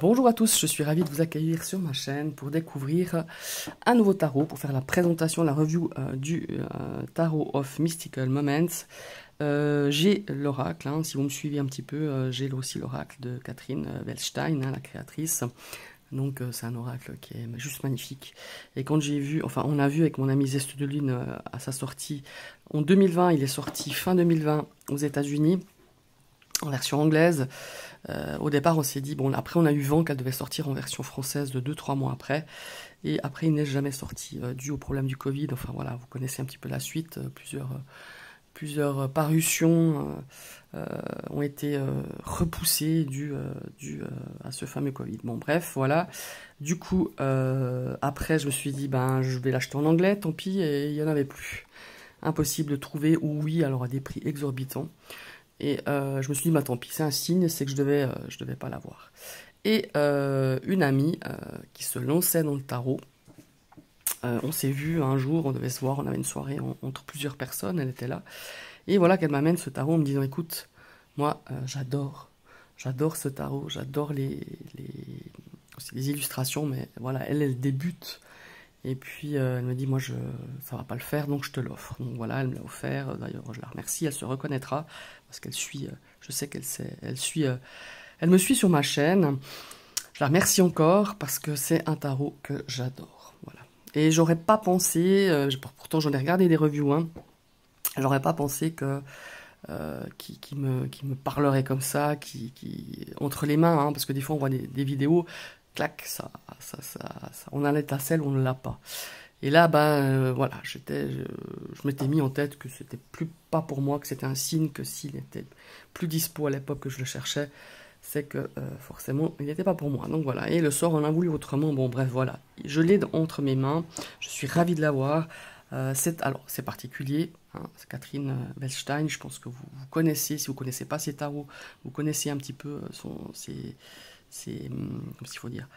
Bonjour à tous, je suis ravi de vous accueillir sur ma chaîne pour découvrir un nouveau tarot, pour faire la présentation, la review du Tarot of Mystical Moments. J'ai l'oracle, si vous me suivez un petit peu, j'ai aussi l'oracle de Catherine Welstein, la créatrice. Donc c'est un oracle qui est juste magnifique. Et quand j'ai vu, enfin on a vu avec mon ami Zeste de Lune à sa sortie en 2020, il est sorti fin 2020 aux États-Unis en version anglaise. Au départ, on s'est dit, bon, après on a eu vent qu'elle devait sortir en version française de 2-3 mois après. Et après, il n'est jamais sorti, dû au problème du Covid. Enfin voilà, vous connaissez un petit peu la suite. Plusieurs parutions ont été repoussées dû à ce fameux Covid. Bon, bref, voilà. Du coup, après, je me suis dit, ben, je vais l'acheter en anglais, tant pis, et il n'y en avait plus. Impossible de trouver, ou oui, alors à des prix exorbitants. Et je me suis dit, bah tant pis, c'est un signe, c'est que je devais pas l'avoir. Et une amie qui se lançait dans le tarot, on s'est vu un jour, on devait se voir, on avait une soirée entre plusieurs personnes, elle était là. Et voilà qu'elle m'amène ce tarot en me disant, écoute, moi j'adore ce tarot, j'adore les illustrations, mais voilà, elle débute. Et puis elle me dit, moi ça va pas le faire, donc je te l'offre. Donc voilà, elle me l'a offert. D'ailleurs, je la remercie, elle se reconnaîtra parce qu'elle suit, je sais qu'elle sait, elle me suit sur ma chaîne. Je la remercie encore parce que c'est un tarot que j'adore. Voilà. Et j'aurais pas pensé, pourtant j'en ai regardé des reviews, j'aurais pas pensé que qui me parlerait comme ça, entre les mains, parce que des fois on voit des vidéos, clac, on a l'étincelle, on ne l'a pas. Et là, voilà, je m'étais mis en tête que c'était pas pour moi, que c'était un signe que s'il était plus dispo à l'époque que je le cherchais, c'est que forcément, il n'était pas pour moi. Donc voilà, et le sort en a voulu autrement. Bon, bref, voilà, je l'ai entre mes mains, je suis ravi de l'avoir. Alors, c'est particulier, c'est Catherine Welstein, je pense que vous connaissez, si vous ne connaissez pas ses tarots, vous connaissez un petit peu comment il faut dire.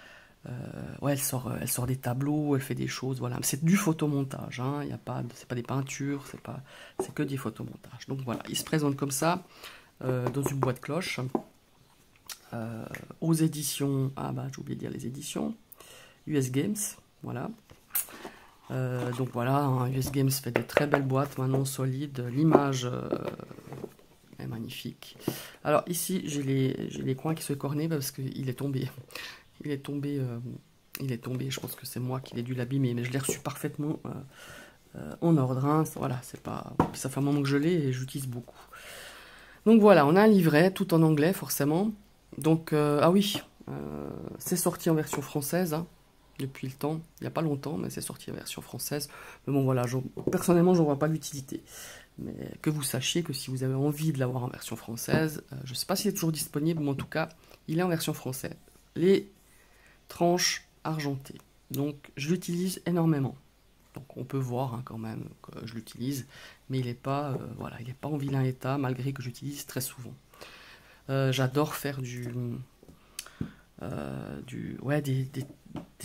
Ouais, elle sort des tableaux, elle fait des choses, voilà. C'est du photomontage, c'est pas des peintures, c'est que des photomontages. Donc voilà, il se présente comme ça, dans une boîte cloche, aux éditions, j'ai oublié de dire les éditions, US Games, voilà. Donc voilà, US Games fait de très belles boîtes, maintenant solides, l'image est magnifique. Alors ici, j'ai les coins qui sont écornés parce qu'il est tombé. Il est tombé, je pense que c'est moi qui l'ai dû l'abîmer, mais je l'ai reçu parfaitement en ordre. Voilà, ça fait un moment que je l'ai et j'utilise beaucoup. Donc voilà, on a un livret, tout en anglais forcément. Donc, c'est sorti en version française, depuis le temps, il n'y a pas longtemps, mais c'est sorti en version française. Mais bon voilà, personnellement, j'en vois pas l'utilité. Mais que vous sachiez que si vous avez envie de l'avoir en version française, je ne sais pas s'il est toujours disponible, mais en tout cas, il est en version française. Les tranches argentées. Donc je l'utilise énormément. Donc on peut voir quand même que je l'utilise, mais il n'est pas, voilà, il n'est pas en vilain état, malgré que j'utilise très souvent. J'adore faire des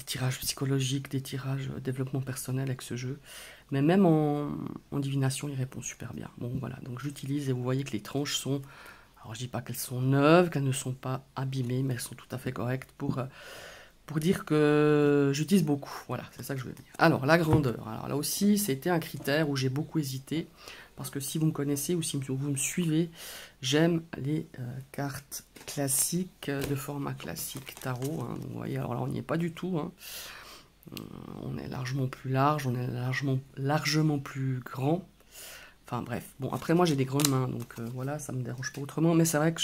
tirages psychologiques, des tirages développement personnel avec ce jeu. Mais même en divination, il répond super bien. Bon voilà, donc j'utilise et vous voyez que les tranches sont, alors je dis pas qu'elles sont neuves, qu'elles ne sont pas abîmées, mais elles sont tout à fait correctes pour dire que j'utilise beaucoup. Voilà, c'est ça que je veux dire. Alors, la grandeur. Alors là aussi, c'était un critère où j'ai beaucoup hésité. Parce que si vous me connaissez ou si vous me suivez, j'aime les cartes classiques, de format classique tarot. Donc, vous voyez, alors là, on n'y est pas du tout. On est largement plus large, on est largement plus grand. Enfin bref. Bon, après moi, j'ai des grandes mains. Donc voilà, ça me dérange pas autrement. Mais c'est vrai que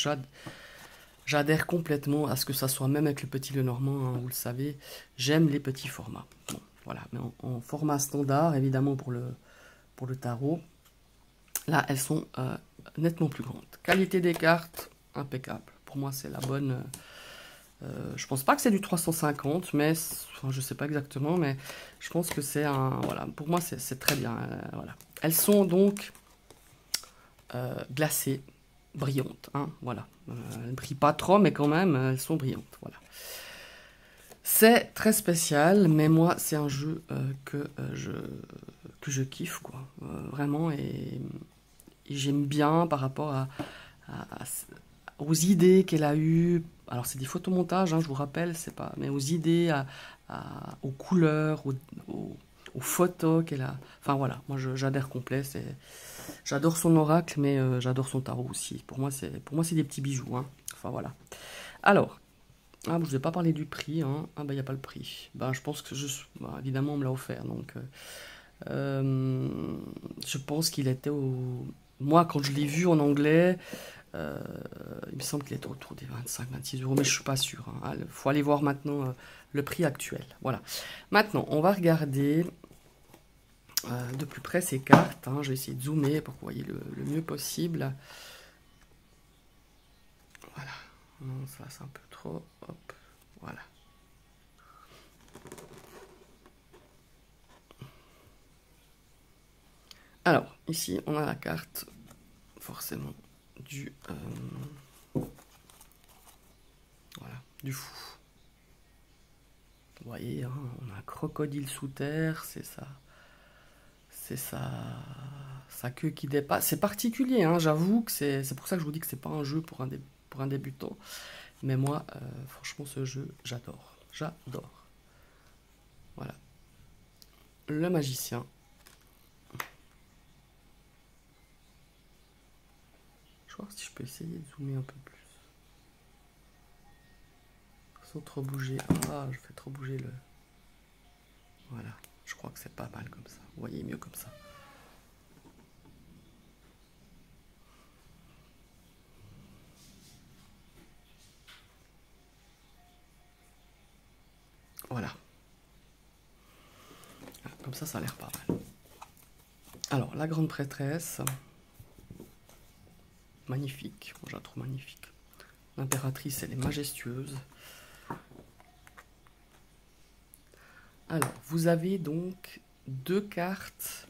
j'adhère complètement à ce que ça soit, même avec le petit Lenormand, vous le savez, j'aime les petits formats. Bon, voilà, mais en format standard, évidemment pour le tarot, là, elles sont nettement plus grandes. Qualité des cartes, impeccable. Pour moi, c'est la bonne... je pense pas que c'est du 350, mais enfin, je sais pas exactement, mais je pense que c'est un... Voilà, pour moi, c'est très bien. Voilà. Elles sont donc glacées, brillantes, voilà. Elles ne brillent pas trop, mais quand même, elles sont brillantes, voilà. C'est très spécial, mais moi, c'est un jeu que je kiffe, quoi. Vraiment, et j'aime bien par rapport aux idées qu'elle a eues, alors c'est des photomontages, hein, je vous rappelle, c'est pas, mais aux idées, aux couleurs, aux photos qu'elle a. Enfin voilà, moi j'adhère complet. J'adore son oracle, mais j'adore son tarot aussi. Pour moi, c'est des petits bijoux, hein. Enfin voilà. Alors, je ne vous ai pas parlé du prix, hein. Ah bah il n'y a pas le prix. Bah je pense que bah, évidemment on me l'a offert, donc je pense qu'il était au. Moi, quand je l'ai vu en anglais, euh, il me semble qu'il était autour des 25-26 €, mais je suis pas sûr, hein. Il faut aller voir maintenant le prix actuel. Voilà. Maintenant, on va regarder de plus près ces cartes, hein. Je vais essayer de zoomer pour que vous voyez le mieux possible. Voilà. Non, ça c'est un peu trop. Hop. Voilà. Alors, ici, on a la carte, forcément, voilà, du fou. Vous voyez, hein, on a un crocodile sous terre, c'est ça. C'est sa queue qui dépasse. C'est particulier, hein, j'avoue que c'est pour ça que je vous dis que c'est pas un jeu pour un débutant. Mais moi, franchement, ce jeu, j'adore. J'adore. Voilà. Le magicien. Je vais voir si je peux essayer de zoomer un peu plus. Sans trop bouger. Ah, je fais trop bouger le... Voilà. Je crois que c'est pas mal comme ça. Vous voyez mieux comme ça. Voilà. Comme ça a l'air pas mal. Alors, la grande prêtresse. Magnifique. Moi, je la trouve magnifique. L'impératrice, elle est majestueuse. Alors, vous avez donc 2 cartes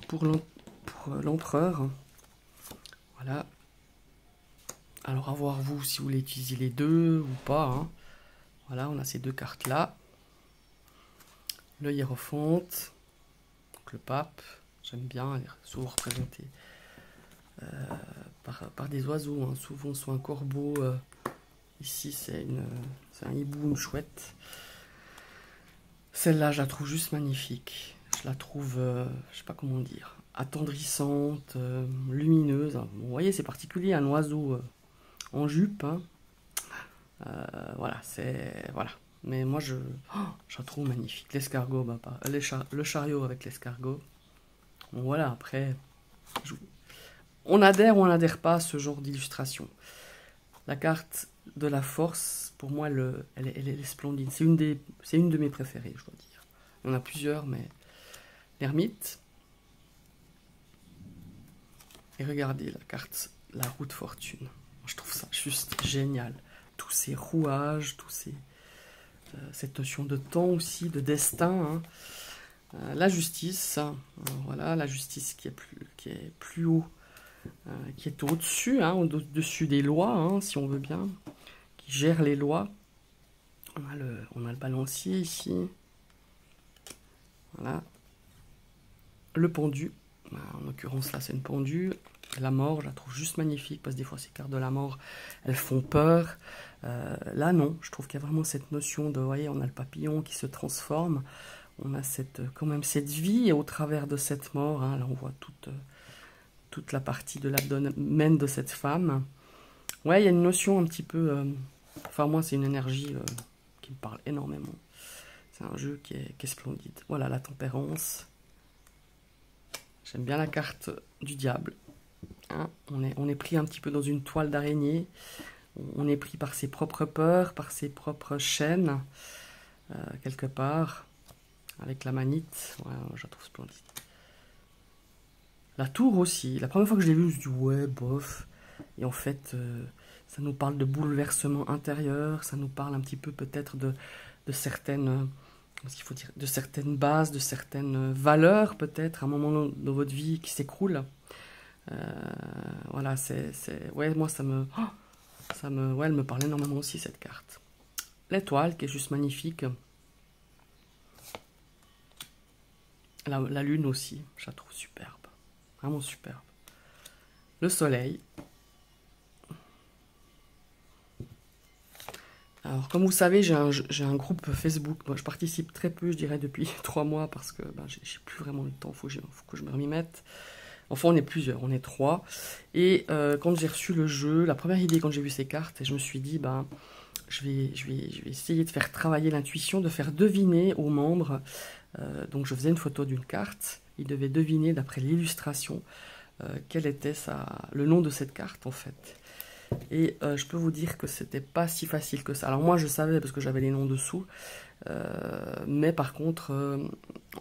pour l'empereur. Voilà. Alors, à voir vous si vous voulez utiliser les deux ou pas, hein. Voilà, on a ces 2 cartes-là. Le hiérophante, donc le pape. J'aime bien, elle est souvent représentée par des oiseaux, hein. Souvent, soit un corbeau. Ici, c'est un hibou, une chouette. Celle-là, je la trouve juste magnifique. Je la trouve, je sais pas comment dire, attendrissante, lumineuse. Vous voyez, c'est particulier, un oiseau en jupe, hein. Voilà, voilà. Mais moi, je la trouve magnifique. L'escargot, bah, pas, le chariot avec l'escargot. Bon, voilà, après, on adhère ou on n'adhère pas à ce genre d'illustration. La carte de la force, pour moi, elle est splendide. C'est une de mes préférées, je dois dire. Il y en a plusieurs, mais l'ermite. Et regardez la carte, la roue de fortune. Je trouve ça juste génial. Tous ces rouages, cette notion de temps aussi, de destin, hein. La justice, voilà, la justice qui est plus haut, qui est au-dessus, hein, au-dessus des lois, hein, si on veut bien, qui gère les lois. On a le balancier ici. Voilà. Le pendu. En l'occurrence, là, c'est une pendue. La mort, je la trouve juste magnifique parce que des fois, ces cartes de la mort, elles font peur. Là, non. Je trouve qu'il y a vraiment cette notion de, vous voyez, on a le papillon qui se transforme. On a quand même cette vie et au travers de cette mort, hein, là, on voit toute la partie de l'abdomen de cette femme. Ouais, il y a une notion un petit peu... enfin, moi, c'est une énergie qui me parle énormément. C'est un jeu qui est splendide. Voilà, la tempérance. J'aime bien la carte du diable. Hein, on est pris un petit peu dans une toile d'araignée. On est pris par ses propres peurs, par ses propres chaînes, quelque part. Avec la manite. Ouais, je la trouve splendide. La tour aussi. La première fois que je l'ai vue, je me suis dit, ouais, bof. Et en fait, ça nous parle de bouleversement intérieur. Ça nous parle un petit peu peut-être de certaines... Parce qu'il faut dire de certaines bases, de certaines valeurs peut-être, à un moment dans votre vie qui s'écroule. Voilà, ouais, moi ouais, elle me parle énormément aussi cette carte. L'étoile qui est juste magnifique. La lune aussi, je la trouve superbe, vraiment superbe. Le soleil. Alors, comme vous savez, j'ai un groupe Facebook. Moi, je participe très peu, je dirais, depuis 3 mois parce que ben, j'ai plus vraiment le temps. Faut que je me m'y mette. Enfin, on est plusieurs, on est 3. Et quand j'ai reçu le jeu, la première idée quand j'ai vu ces cartes, je me suis dit, ben, je vais essayer de faire travailler l'intuition, de faire deviner aux membres. Donc, je faisais une photo d'une carte. Ils devaient deviner d'après l'illustration quel était le nom de cette carte en fait. Et je peux vous dire que c'était pas si facile que ça. Alors moi je savais parce que j'avais les noms dessous, mais par contre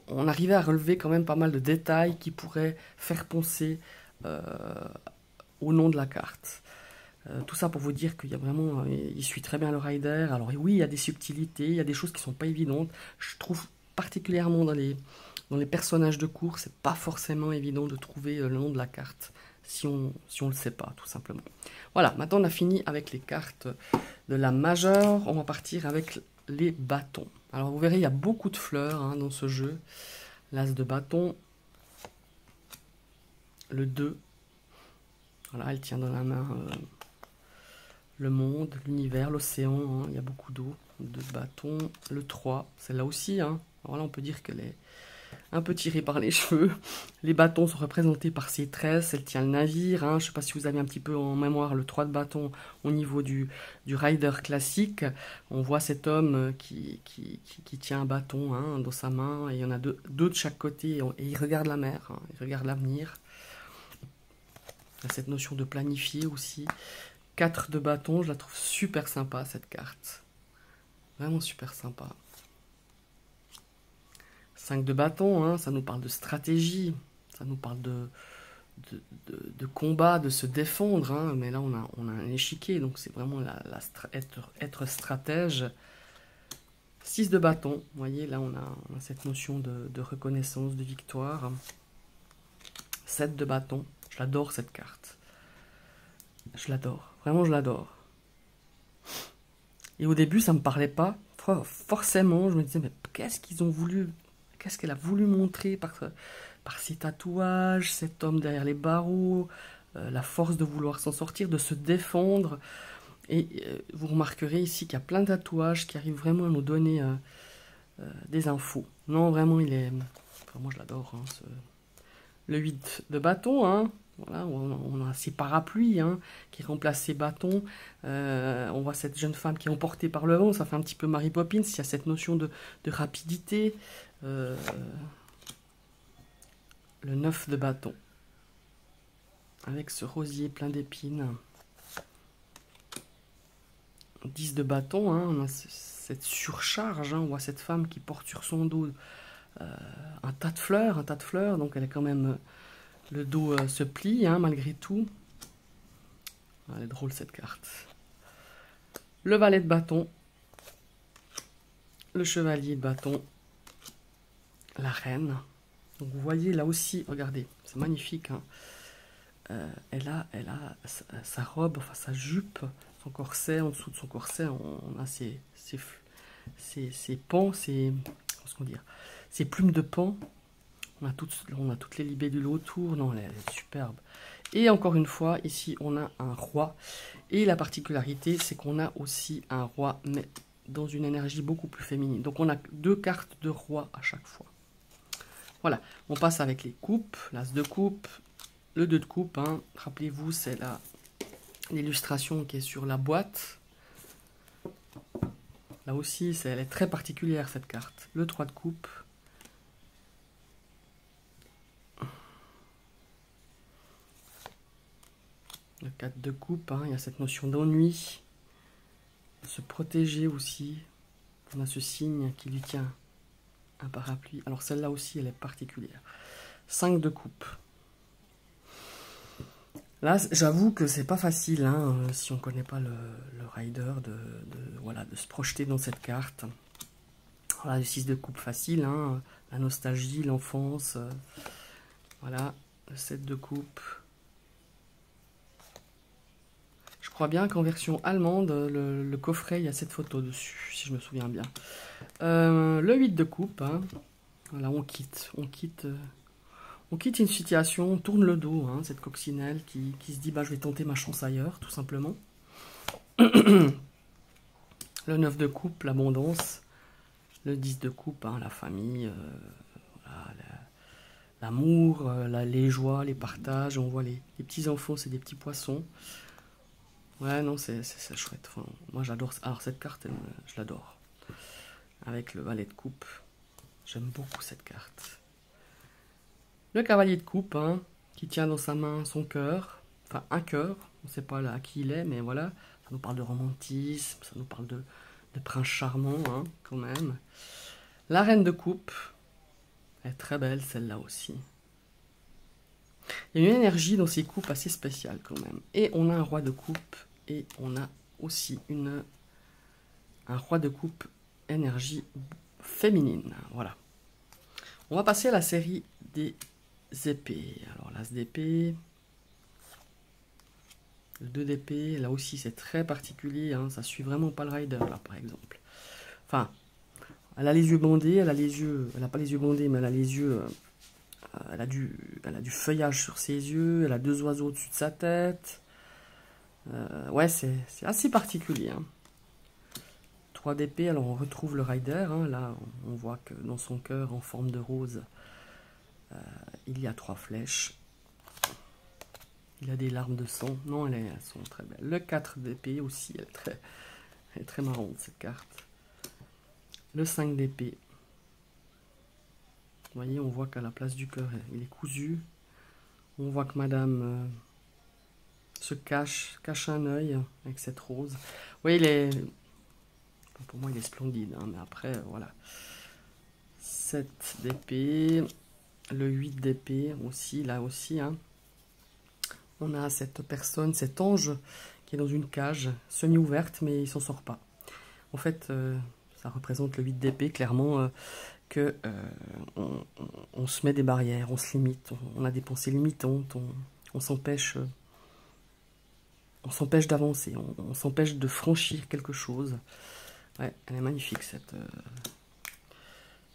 on arrivait à relever quand même pas mal de détails qui pourraient faire penser au nom de la carte. Tout ça pour vous dire qu'il y a vraiment, il suit très bien le rider. Alors oui, il y a des subtilités, il y a des choses qui sont pas évidentes. Je trouve particulièrement dans les personnages de cours, c'est pas forcément évident de trouver le nom de la carte si on le sait pas, tout simplement. Voilà, maintenant on a fini avec les cartes de la majeure. On va partir avec les bâtons. Alors vous verrez, il y a beaucoup de fleurs hein, dans ce jeu. L'as de bâton, le 2. Voilà, elle tient dans la main le monde, l'univers, l'océan. Hein, il y a beaucoup d'eau. 2 bâtons. Le 3, celle-là aussi. Hein. Alors là, on peut dire qu'elle est un peu tirée par les cheveux. Les bâtons sont représentés par ses tresses. Elle tient le navire. Hein. Je ne sais pas si vous avez un petit peu en mémoire le 3 de bâton au niveau du rider classique. On voit cet homme qui tient un bâton hein, dans sa main. Et il y en a deux de chaque côté. Et il regarde la mer. Hein. Il regarde l'avenir. Il y a cette notion de planifier aussi. 4 de bâton. Je la trouve super sympa cette carte. Vraiment super sympa. 5 de bâton, hein, ça nous parle de stratégie, ça nous parle de combat, de se défendre, hein, mais là on a un échiquier, donc c'est vraiment être stratège. 6 de bâton, vous voyez, là on a cette notion de reconnaissance, de victoire. 7 de bâton, je l'adore cette carte. Je l'adore, vraiment je l'adore. Et au début ça me parlait pas, forcément je me disais mais qu'est-ce qu'ils ont voulu... Qu'est-ce qu'elle a voulu montrer par ses tatouages, cet homme derrière les barreaux, la force de vouloir s'en sortir, de se défendre. Et vous remarquerez ici qu'il y a plein de tatouages qui arrivent vraiment à nous donner des infos. Non, vraiment, il est... Enfin, moi, je l'adore. Hein, le 8 de bâton, hein. Voilà, on a ces parapluies hein, qui remplacent ces bâtons. On voit cette jeune femme qui est emportée par le vent. Ça fait un petit peu Mary Poppins. Il y a cette notion de rapidité. Le 9 de bâton. Avec ce rosier plein d'épines. 10 de bâton. Hein, on a cette surcharge. Hein, on voit cette femme qui porte sur son dos un tas de fleurs. Donc elle est quand même... Le dos se plie, hein, malgré tout. Elle est drôle, cette carte. Le valet de bâton. Le chevalier de bâton. La reine. Donc, vous voyez, là aussi, regardez, c'est magnifique. Hein. Elle a sa robe, enfin sa jupe, son corset. En dessous de son corset, on a ses pans, ses plumes de pan. On a toutes les libellules autour. Non, elle est superbe. Et encore une fois, ici, on a un roi. Et la particularité, c'est qu'on a aussi un roi, mais dans une énergie beaucoup plus féminine. Donc, on a 2 cartes de roi à chaque fois. Voilà. On passe avec les coupes. L'as de coupe, le 2 de coupe. Hein. Rappelez-vous, c'est l'illustration qui est sur la boîte. Là aussi, elle est très particulière, cette carte. Le 3 de coupe. Le 4 de coupe, hein, il y a cette notion d'ennui, se protéger aussi. On a ce signe qui lui tient un parapluie. Alors celle-là aussi, elle est particulière. 5 de coupe. Là, j'avoue que c'est pas facile, hein, si on ne connaît pas le rider, de se projeter dans cette carte. Voilà, le 6 de coupe facile, hein, la nostalgie, l'enfance. Voilà, le 7 de coupe. Je crois bien qu'en version allemande, le coffret, il y a cette photo dessus, si je me souviens bien. Le 8 de coupe, hein. Voilà, on quitte une situation, on tourne le dos, hein, cette coccinelle qui se dit, bah, je vais tenter ma chance ailleurs, tout simplement. Le 9 de coupe, l'abondance. Le 10 de coupe, hein, la famille, voilà, l'amour, les joies, les partages. On voit les petits enfants, c'est des petits poissons. Ouais, non, c'est chouette. Enfin, moi, j'adore. Alors, cette carte, je l'adore. Avec le valet de coupe. J'aime beaucoup cette carte. Le cavalier de coupe, hein, qui tient dans sa main son cœur. Enfin, un cœur. On ne sait pas là à qui il est, mais voilà. Ça nous parle de romantisme. Ça nous parle de prince charmant, hein, quand même. La reine de coupe. Elle est très belle, celle-là aussi. Il y a une énergie dans ces coupes assez spéciale, quand même. Et on a un roi de coupe. Et on a aussi un roi de coupe énergie féminine. Voilà. On va passer à la série des épées. Alors, l'as d'épée. Le 2 d'épée. Là aussi, c'est très particulier. Hein, ça suit vraiment pas le rider, là, par exemple. Enfin, elle a les yeux bandés. Elle a pas les yeux bandés, mais elle a les yeux... elle a du feuillage sur ses yeux. Elle a 2 oiseaux au-dessus de sa tête. Ouais, c'est assez particulier. Hein. 3 d'épée, alors on retrouve le rider. Hein. Là, on voit que dans son cœur, en forme de rose, il y a 3 flèches. Il a des larmes de sang. Non, elles sont très belles. Le 4 d'épée aussi, elle est très marrante cette carte. Le 5 d'épée. Vous voyez, on voit qu'à la place du cœur, il est cousu. On voit que madame se cache un œil avec cette rose. Oui, pour moi, il est splendide, hein, mais après, voilà. 7 d'épée. Le 8 d'épée aussi, là aussi. Hein. On a cette personne, cet ange qui est dans une cage semi-ouverte, mais il s'en sort pas. En fait, ça représente le 8 d'épée, clairement, on se met des barrières, on se limite, on a des pensées limitantes, on s'empêche d'avancer, on s'empêche de franchir quelque chose. Ouais, elle est magnifique cette...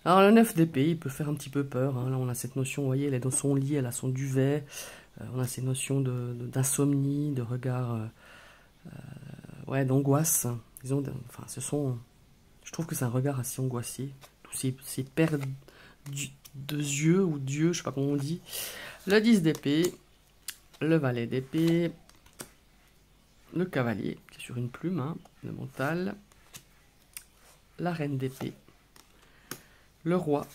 Alors le 9 d'épée, il peut faire un petit peu peur. Hein. Là on a cette notion, vous voyez, elle est dans son lit, elle a son duvet. On a ces notions d'insomnie, de regard, ouais, d'angoisse. Disons, enfin, je trouve que c'est un regard assez angoissé. Tous ces paires de yeux ou d'yeux, je sais pas comment on dit. Le 10 d'épée, le valet d'épée, le cavalier qui est sur une plume, hein, le mental, la reine d'épée, le roi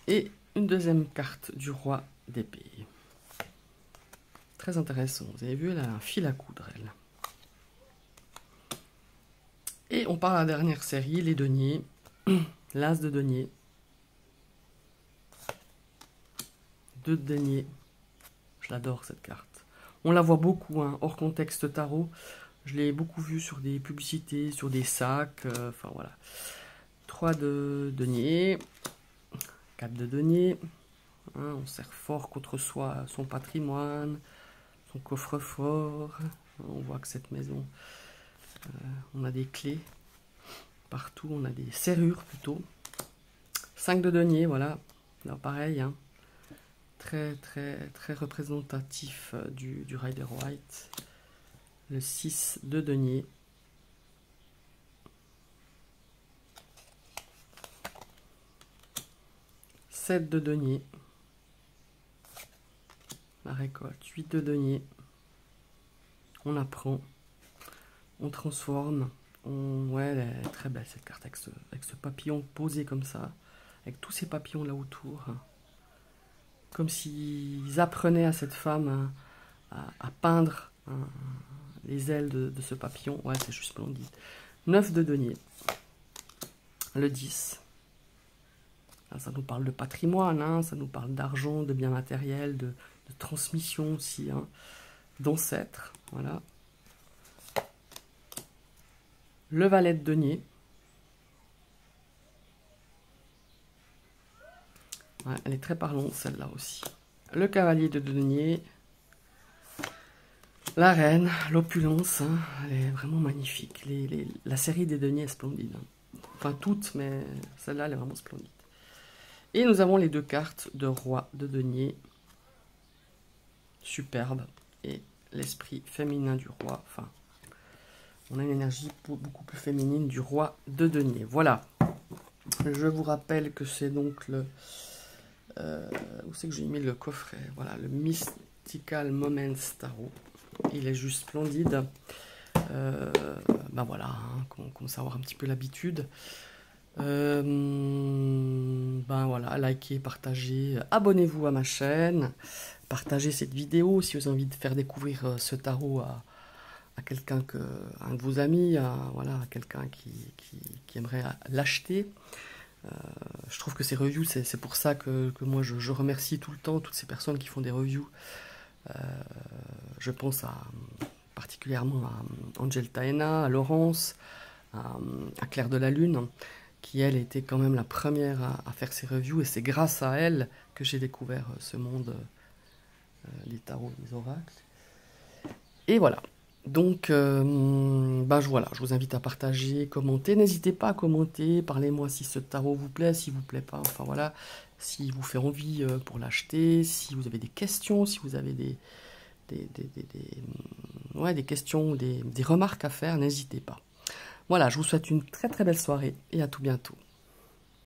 et une deuxième carte du roi d'épée. Très intéressant. Vous avez vu, elle a un fil à coudre, elle. Et on part à la dernière série, les deniers. L'as de denier. 2 de denier. Je l'adore, cette carte. On la voit beaucoup, hein, hors contexte tarot. Je l'ai beaucoup vue sur des publicités, sur des sacs. Enfin, voilà. 3 de denier. 4 de denier. Hein, on sert fort contre soi son patrimoine. Son coffre-fort, on voit que cette maison, on a des clés partout, on a des serrures plutôt. 5 de denier, voilà, là pareil, hein. Très représentatif du Rider White. Le 6 de denier. « 7 de denier. La récolte, 8 de denier. On apprend, on transforme. Ouais, elle est très belle cette carte avec ce papillon posé comme ça, avec tous ces papillons là autour. Comme s'ils apprenaient à cette femme à peindre les ailes de ce papillon. Ouais, c'est juste splendide. 9 de denier. Le 10. Ça nous parle de patrimoine, hein, ça nous parle d'argent, de biens matériels, de transmission aussi, hein, d'ancêtres, voilà. Le valet de denier. Ouais, elle est très parlante celle-là aussi. Le cavalier de denier. La reine, l'opulence, hein, elle est vraiment magnifique. La série des deniers est splendide. Hein. Enfin toutes, mais celle-là elle est vraiment splendide. Et nous avons les 2 cartes de roi de denier. Superbe. Et l'esprit féminin du roi. Enfin, On a une énergie beaucoup plus féminine du roi de denier. Voilà. Je vous rappelle que c'est donc le... où c'est que j'ai mis le coffret? Voilà, le Mystical Moments Tarot. Il est juste splendide. Ben voilà, hein, qu'on commence à avoir un petit peu l'habitude. Ben voilà, likez, partagez, abonnez-vous à ma chaîne, partagez cette vidéo si vous avez envie de faire découvrir ce tarot à quelqu'un, un de vos amis, voilà, à quelqu'un qui aimerait l'acheter. Je trouve que ces reviews, c'est pour ça que moi je remercie tout le temps toutes ces personnes qui font des reviews. Je pense particulièrement à Angel Taena, à Laurence, à Claire de la Lune, qui elle était quand même la première à faire ces reviews, et c'est grâce à elle que j'ai découvert ce monde des tarots, des oracles. Et voilà. Donc, ben voilà, je vous invite à partager, commenter. N'hésitez pas à commenter, parlez-moi si ce tarot vous plaît, s'il vous plaît pas. Enfin voilà, s'il vous fait envie pour l'acheter, si vous avez des questions, si vous avez des questions, des remarques à faire, n'hésitez pas. Voilà, je vous souhaite une très très belle soirée et à tout bientôt.